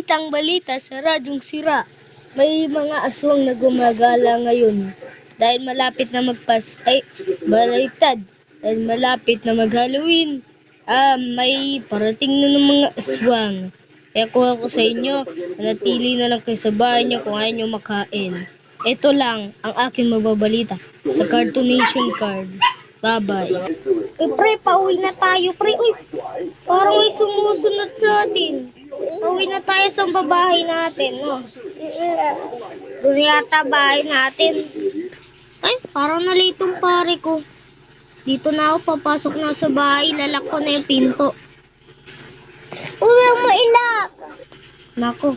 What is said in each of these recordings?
Balitang-balita sa Radyong Sira. May mga aswang na gumagala ngayon dahil malapit na baliktad. Dahil malapit na mag-Halloween. May parating na ng mga aswang. Kaya kung ako sa inyo, manatili na lang kayo sa bahay niyo kung ayaw niyo makain. Ito lang ang aking mababalita sa Cartoonation Card. Bye-bye. Pre, pauwi na tayo, pre. Uy, parang may sumusunod sa atin. Pauwi na tayo sa babahay natin, no? Doon yata bahay natin. Ay, parang nalitong pare ko. Dito na ako, papasok na sa bahay. Lalak ko na yung pinto. Uy, mo ilak! Nako,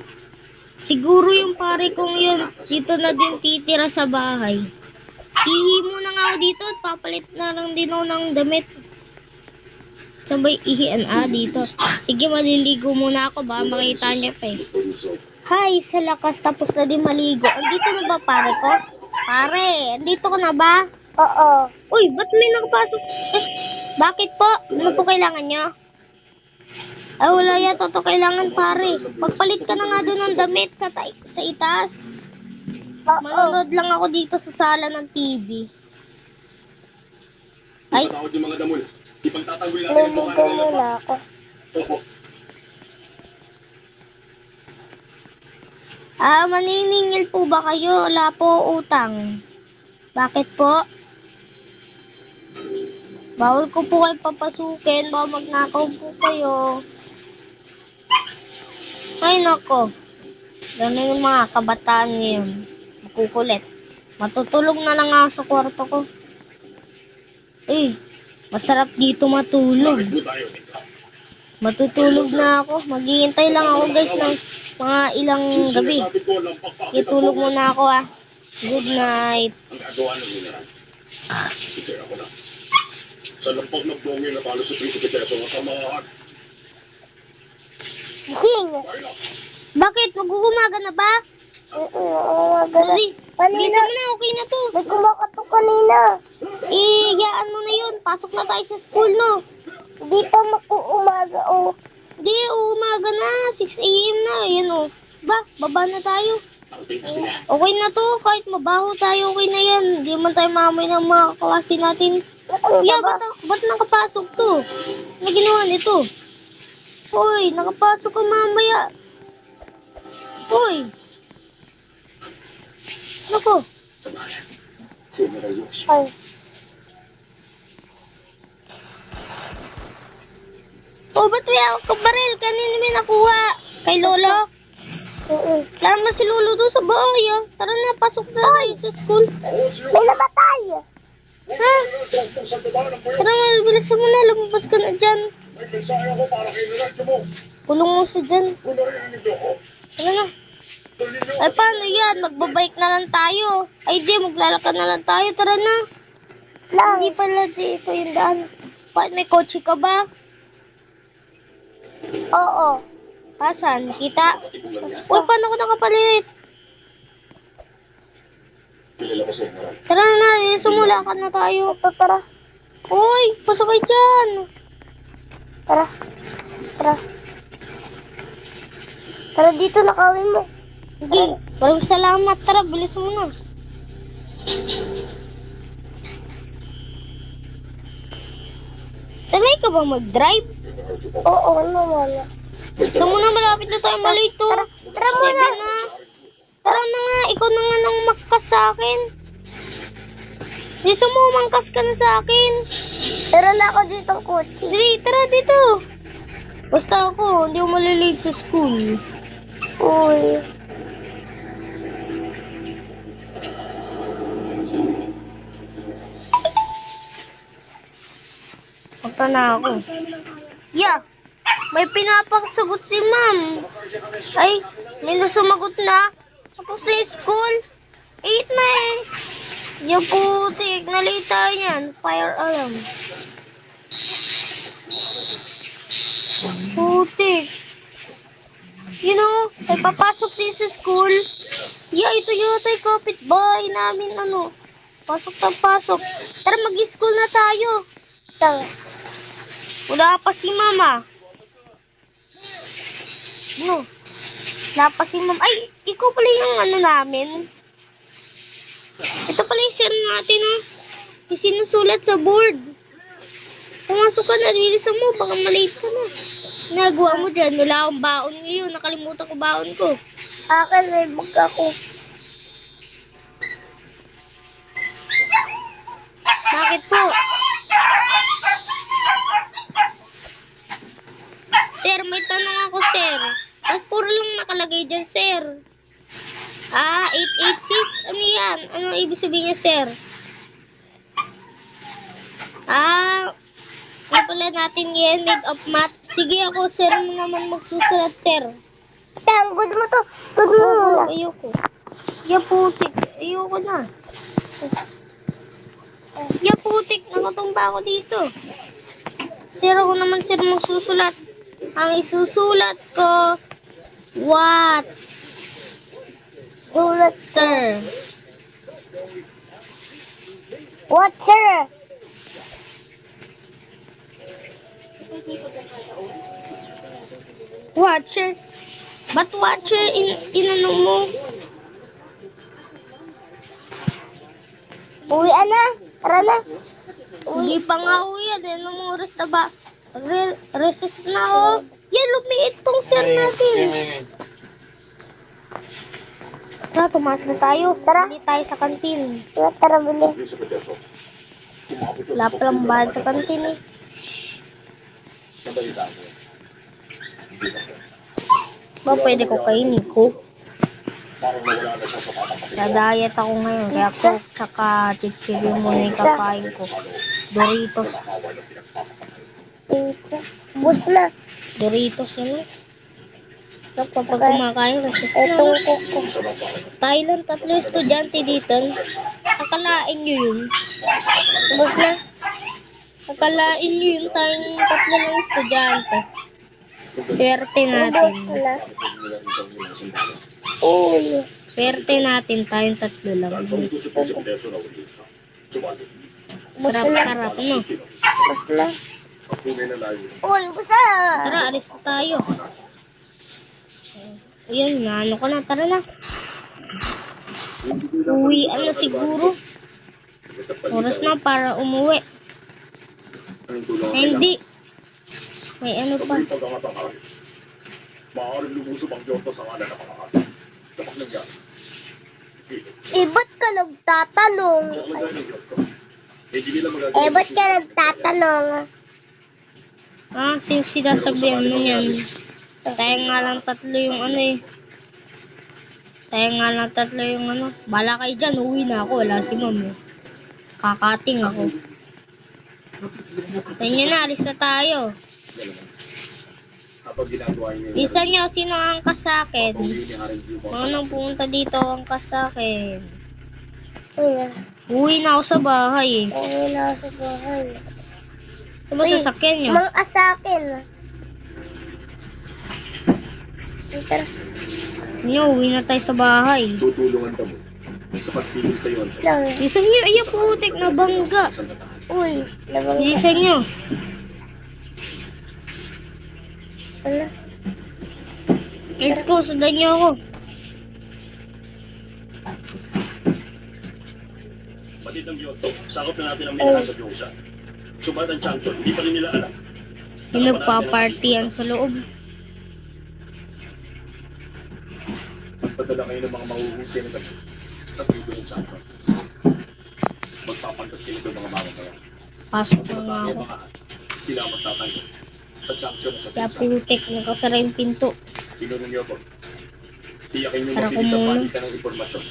siguro yung pare kong yun, dito na din titira sa bahay. Ihi muna nga ako dito at papalit na lang din ako ng damit. Sabay ihian dito. Sige, maliligo muna ako ba? Makita niya pa eh. Hi, sa lakas tapos na din maligo. Andito na ba pare ko? Pare, andito ko na ba? Oo. Uy, ba't may nakapasok? Bakit po? Ano po kailangan niyo? Ay, wala yata ito kailangan pare. Magpalit ka na nga doon ng damit sa itaas. Manonood lang ako dito sa sala ng TV. Ay. Naligo muna ako. Maniningil po ba kayo? Wala po utang. Bakit po? Bawal ko po kayo papasukin. Baka magnakaw po kayo. Ay nako. Gano'n yung mga kabataan ngayon. Makukulit. Matutulog na lang ako sa kwarto ko. Masarap dito matulog. Matutulog na ako. Maghihintay lang ako guys ng mga ilang gabi. Itulog muna ako Good night. Sa lampag ng bongin na talo sa Prinsipe Teso at tamahan. Gising! Bakit? Mag-uumaga na ba? Uumaga na. Kanina. Bisa mo na, okay na to. May kumakatok kanina. Hiyaan mo na yun. Pasok na tayo sa school, no? Hindi pa mag-uumaga, Hindi, uumaga na. 6 a.m. na, yan, baba na tayo. Okay na to. Kahit mabaho tayo, okay na yan. Hindi man tayo maamoy ng mga kaklase natin. Ba't nakapasok to? Ano ginawa nito? Uy, nakapasok ka mamaya. Uy. Nako. Ay. Ba't may ako kabaril? Kanina may nakuha. Kay Lolo? Kaya mo si Lolo doon sa bahay, Tara na, pasok na tayo sa school. May nabatay. Ha? Tara nga, bilisan mo na. Lumabas ka na dyan. May mensahe ako para kay Lorenzo mo. Kulong mo siya dyan. Kung narinig niyo ako, Tara na. Ay, paano yan? Magbabike na lang tayo. Ay, di, maglalakad na lang tayo. Tara na. Hindi pala dito yung daan. Bakit may kotse ka ba? Oo. Pasan? Kita? Uy, paano ko nakapalit? kilala ko sa inyo. Tara na, sumulakad na tayo. Tara. Uy, pasakay dyan. Tara. Tara dito, nakawin mo. Sige, maraming salamat. Tara, bilis mo na. Sanay ka bang mag-drive? Oo, wala. Saan mo na malapit na tayo malito? Tara muna. Tara na nga, ikaw na nga nang makas sa akin. Di sumumangkas ka na sa akin. Tara na ako dito, coach. Hindi, tara dito. Basta ako, hindi ako malilate sa school. Uy. Punta na ako. May pinapagsagot si ma'am. Ay, may nasumagot na. Tapos na yung school. 8 na eh. Yung putik, nalita yan. Fire alarm. Putik. Ay papasok din sa school. Ito yata yung kapitbahay namin, Pasok. Tara, mag-school na tayo. Wala pa si mama. Wala pa si ma'am. Ay, ikaw pala yung ano namin. Ito pala yung share natin, oh. Yung sinusulat sa board. Pumasok ka na, bilisan mo, baka malate ka na. Nagawa mo dyan, wala akong baon ngayon. Nakalimutan ko baon ko. Akin, may bag ako. Bakit po? Sir, may tanong ako, sir. Ang puro lang nakalagay dyan, sir. 886? Ano yan? Ano ibig sabihin niya, sir? Ano pala natin yan? Made of math. Sige ako, sir, mo naman magsusulat, sir. Good mo to. Good mo muna. Ayoko. Ya putik. Ayoko na. Ya putik. Nakatumba ako dito. Sir, ako naman, sir, magsusulat. Ang isusulat ko, what? Sulat, sir. What, sir? Watcher? Ba't watcher inano mo? Uwi na. Tara na. Hindi pa nga uwi yan. Anong oras na ba? Recess na, oh. Yan, lumiit tong sir natin. Tara, tumaas na tayo. Tara. Bili tayo sa kantin. Tara, bili. Prinsipe Teso, umabot na Wala palang bayad sa kantin, eh. Sandali lang. Hindi na, sir. Ba, pwede ko kainin Coke? Parang nawala na siya sa patapakit. Sa diet ako ngayon. Kaya Coke tsaka chichiryo muna yung kakain ko. Doritos. Pizza. Bus na. Doritos yun, eh. Kapag kumakain, resist na. Thailand, 3 estudyante dito. Akalain nyo yun. Bus na. Akalain nyo yun tayong 3 lang estudyante. Swerte natin. Swerte natin tayong 3 lang. Ito si Prinsipe Teso na uli. Sumali. Sarap-sarap, no? Ang tunay na layo. Uy, basta! Tara, alis na tayo. Ayun, naano ko na. Tara na. Uwi, ano siguro? Oras na para umuwi. Ang tulong Ay, hindi. May ano pa. Kapag pagkakataon, maaaring lumusob ang Diyoto sa ngalan ng mga kapatid. Kapag nangyari, Ba't ka nagtatanong? sa kalagay ng Diyoto, hindi nila magagawa. Ba't ka nagtatanong? Since sinasabihan mo yan. Tayo nga lang 3 yung ano, eh. Tayo nga lang 3 yung ano. Bala kayo dyan, uwi na ako. Wala si ma'am, eh. Kakating ako. Sa inyo na, alis na tayo. Kapag ginagawa niyo, Isa nyo, sino ang angkas sa akin? kung yun ni Haring Diyo, Anong pumunta dito ang angkas sa akin? Uwi na ako sa bahay, eh. Uwi na ako sa bahay. Ano ba sasakyan nyo? Mang asakin. Tara. Nyo, uwi na tayo sa bahay. tutulungan ka mo sa pagpili sa iyo. Lang. Isa nyo, ay putik na bangga. Uy, labang Isa nyo. Ala. Let's go, sundan nyo ako. Batid ng Diyoto, sakop na natin ang minahan sa Diyosa. Subat ang champion, hindi pa rin nila alam. Yung nagpa-partyan sa loob. Magpadala kayo ng mga mahuhusay na gabi sa tribo ng champion. Magpapanggap sila ng mga mamamayan. Pasok na nga ako. Sila ang magtatanggap sa champion at sa Kaya Diyosa. putik, nakasara yung pinto. Tinunong niyo po. Tiyakin niyo Sarap makinig sa mo muna. palitan ng impormasyon.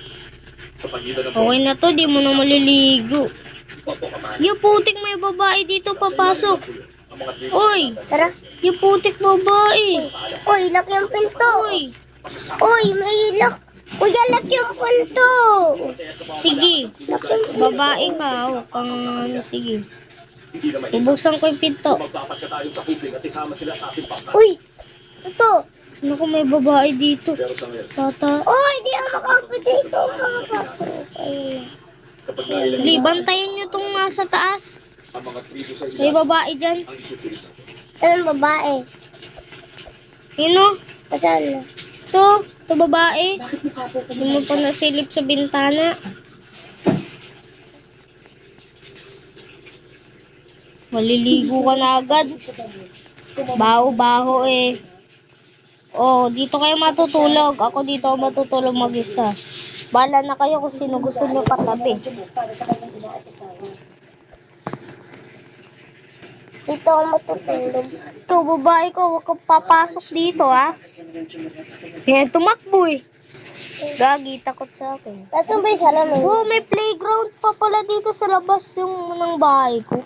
Sa pagitan ng Okay na to, di mo na maliligo. Opo, kamahan. Yung putik, may babae dito papasok. Ang mga tribo Uy, Tara. yung putik babae. Uy, lock yung pinto. Uy, Uy, may lock. Kuya, lock yung pinto. sige. Babae ka, huwag kang ano, sige. hindi naman Bubuksan ko yung pinto. magpapasya tayo sa kuping at isama sila sa ating pangkat. Uy, ito. Naku, may babae dito. Pero sa ngayon, Tata. Uy, di ako makapit dito. kapag nailan Li, bantayan nyo tong nasa taas. ang mga tribo sa May ilan, babae dyan. ang isusunod natin. Anong babae? Yun o. Asan? Ito babae. Hindi mo pa nasilip sa bintana. Maliligo ka na agad. Baho-baho eh. Oh, dito kayo matutulog. Ako dito ako matutulog mag-isa. Bala na kayo kung sino gusto nyo katabi. Dito ako matutulog. Ito, babae ko. Huwag kang papasok dito, ha? Yan, tumakbo eh. Gagi, takot sa akin. Nasaan ba yung salamin? Oh, may playground pa pala dito sa labas yung ng bahay ko.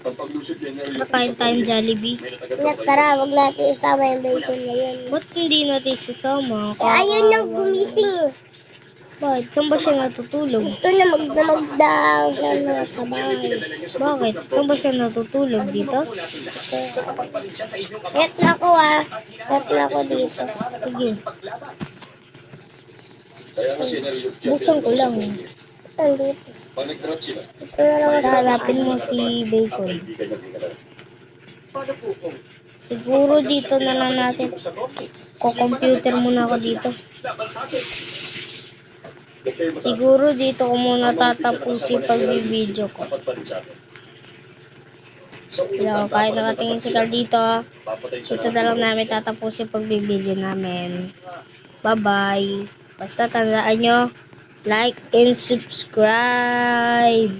Pagpaglusot yan, Kakain tayong Jollibee. may natagat Nak, tara, wag natin isama yung bacon ngayon. Ba't hindi natin sasama? Ayaw niyang gumising eh. Bakit? Saan ba siya natutulog? Ito na magdamagdaw siya na sa bahay. Bakit? Saan ba siya natutulog dito? Kaya na ako ah. Kaya na ako dito. Sige. Kaya nga sinaryo Buksan ko lang. Saan dito? Pag nag-trap sila, Ito na lang ako. Hanapin mo si Bacon. kaibigan na tingnan. Siguro dito na lang natin. Ko-computer muna ako dito. Siguro dito ko muna tatapusin pag-video ko. Dapat pa rin sa atin. Hello, kahit nakatingin si Carl dito. Papatay sa Dito na lang namin tatapusin pag-video namin. Bye-bye. Basta tandaan nyo, like and subscribe.